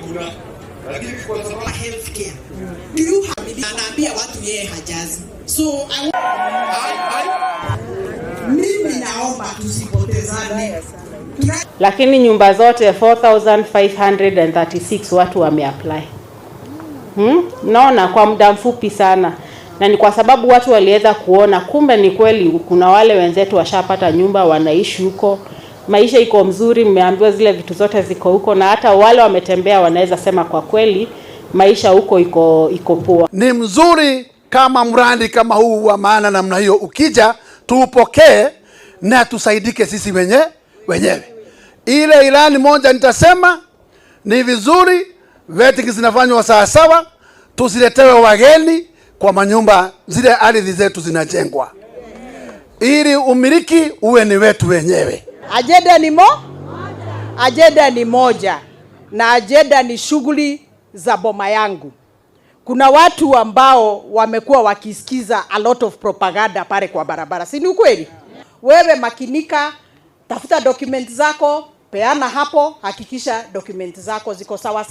hakuna. Lakini kwa sababu healthcare. Do you have anaambia watu yeye hajazi. So mimi naomba tusipotezane. Lakini nyumba zote 4536 watu wameapply. Naona kwa muda mfupi sana. Na ni kwa sababu watu waliweza kuona kumbe ni kweli kuna wale wenzetu washapata nyumba wanaishi huko. Maisha iko mzuri, mmeambiwa zile vitu zote ziko huko, na hata wale wametembea wanaweza sema kwa kweli maisha huko iko poa. Ni mzuri kama mradi kama huu wa maana namna hiyo ukija tuupokee na tusaidike sisi wenyewe. Ile ilani moja nitasema ni vizuri vetting zinafanywa sawa, tusiletewe wageni kwa manyumba, zile ardhi zetu zinajengwa ili umiliki uwe ni wetu wenyewe. Ajenda ni moja na ajenda ni shughuli za boma yangu. Kuna watu ambao wamekuwa wakisikiza a lot of propaganda pale kwa barabara. Si ni ukweli? Wewe makinika, tafuta document zako, peana hapo, hakikisha document zako ziko sawa.